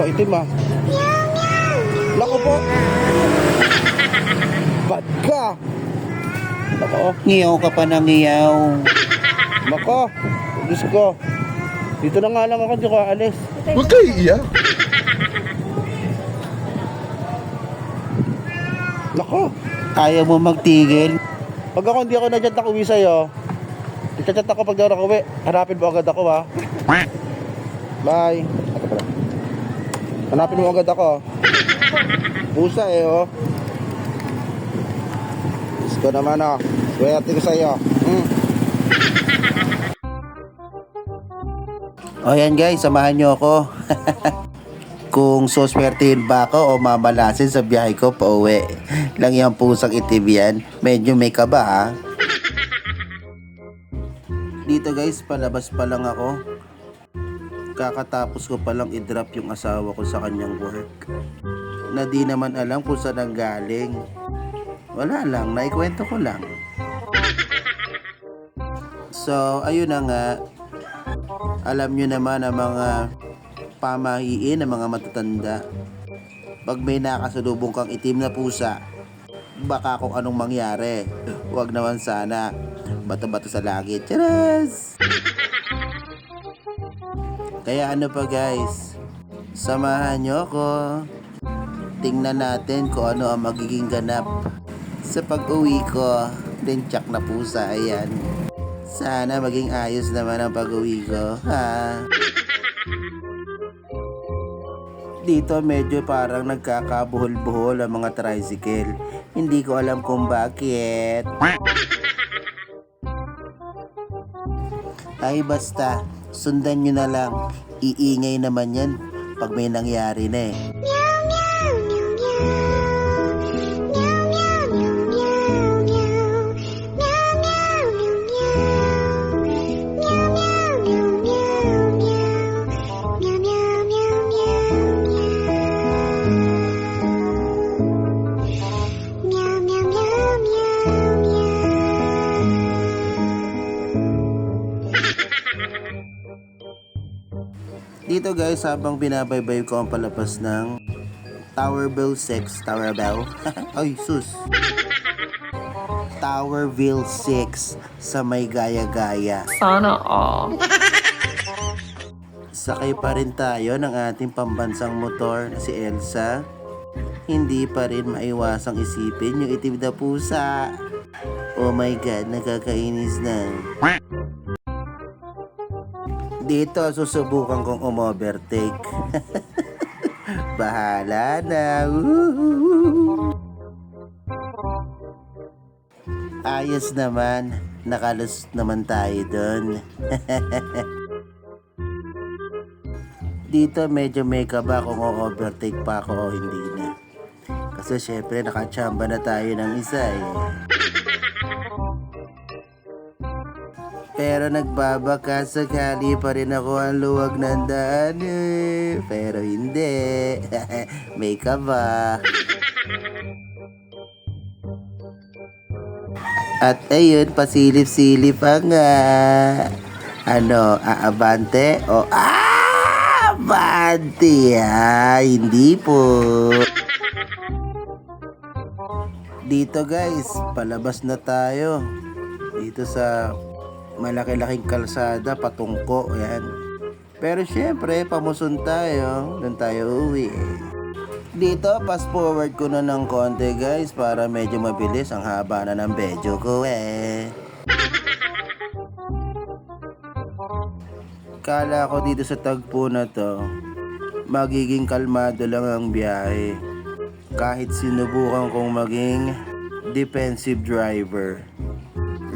Maitim ah. Naku po. Bad ka. Nako. Ngiyaw ka pa ng ngiyaw. Nako. Diyos ko. Dito na nga lang ako, di ko aalis. Huwag kayo iiyak. Nako. Ayaw mo magtigil. Pag ako hindi ako na-chat na uwi sa'yo, i-chat ako pag daw uwi. Hanapin mo agad ako ha. Bye. Ito pala. Hanapin mo agad ako. Pusa eh oh. Diyos ko naman oh. Swerte ko sa'yo. O yan guys, samahan nyo ako. Kung suswertein ba ako o mamalasin sa biyahe ko pa uwi. Lang yung pusang itim yan. Medyo may kaba ha. Dito guys, palabas pa lang ako. Kakatapos ko palang i-drop yung asawa ko sa kanyang work. Na di naman alam kung saan ang galing. Wala lang, naikwento ko lang. So, ayun na nga. Alam nyo naman ang mga pamahiin ng mga matatanda. Pag may nakasalubong kang itim na pusa, baka kung anong mangyari. Huwag naman sana. Bato-bato sa langit. Charas! Kaya ano pa guys, samahan nyo ako. Tingnan natin kung ano ang magiging ganap sa pag-uwi ko. Tsak na pusa, ayan. Sana maging ayos naman ang pag-uwi ko, ha? Dito medyo parang nagkakabuhol-buhol ang mga tricycle. Hindi ko alam kung bakit. Ay basta, sundan nyo na lang. Iingay naman yan pag may nangyari na eh. Dito guys, habang binabaybay ko ang palabas ng Towerville 6, Towerville, ay sus, Towerville 6 sa may gaya-gaya. Sana all. Sakay pa rin tayo ng ating pambansang motor na si Elsa. Hindi pa rin maiwasang isipin yung itim na pusa. Oh my god, nakakainis na. Dito susubukan kong umovertake. Bahala na. Ayos naman. Nakalusot naman tayo doon. Dito medyo may kaba kung o-overtake pa ako o hindi na. Kasi syempre nakachamba na tayo ng isa eh. Pero nagbabaka sakali pa rin ako ang luwag ng daan eh. Pero hindi. May kaba. At ayun, pasilip-silip pa nga. Ano, aabante o abante ha? Hindi po. Dito guys, palabas na tayo. Dito sa malaki-laking kalsada, patungko, yan. Pero syempre, pamusun tayo. Doon tayo uwi. Dito, fast forward ko na ng konti guys para medyo mabilis ang haba na ng video ko eh. Kala ko dito sa tagpo na to, magiging kalmado lang ang biyahe. Kahit sinubukan kong maging defensive driver.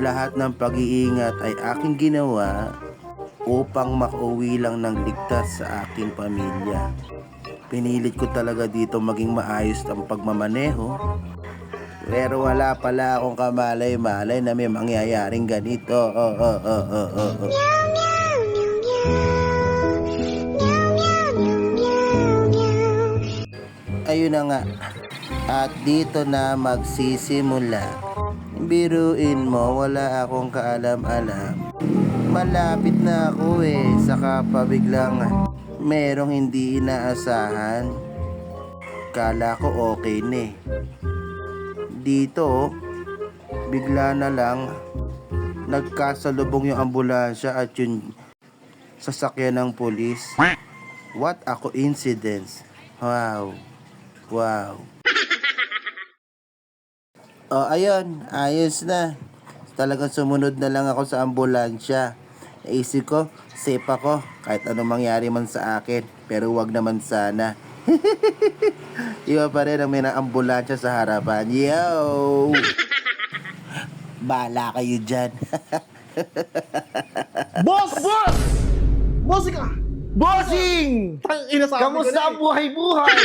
Lahat ng pag-iingat ay aking ginawa upang makauwi lang ng ligtas sa aking pamilya. Pinilit ko talaga dito maging maayos ang pagmamaneho. Pero wala pala akong kamalay-malay na may mangyayaring ganito. Ayun na nga. At dito na magsisimula. Biruin mo, wala akong kaalam-alam. Malapit na ako eh. Saka pa biglang merong hindi inaasahan. Kala ko okay na eh. Dito, bigla na lang nagkasalubong yung ambulansya at yung sasakyan ng pulis. What a coincidence. Wow. Wow. Oh, ayun. Ayos na. Talagang sumunod na lang ako sa ambulansya. Naisip ko, safe ako. Kahit anong mangyari man sa akin. Pero wag naman sana. Iba pa rin ang may ambulansya sa harapan. Yo! Bala kayo dyan. Boss! Boss! Boss ka! Bossing! Tang ina sa amin Kamusta ka na ang buhay-buhay?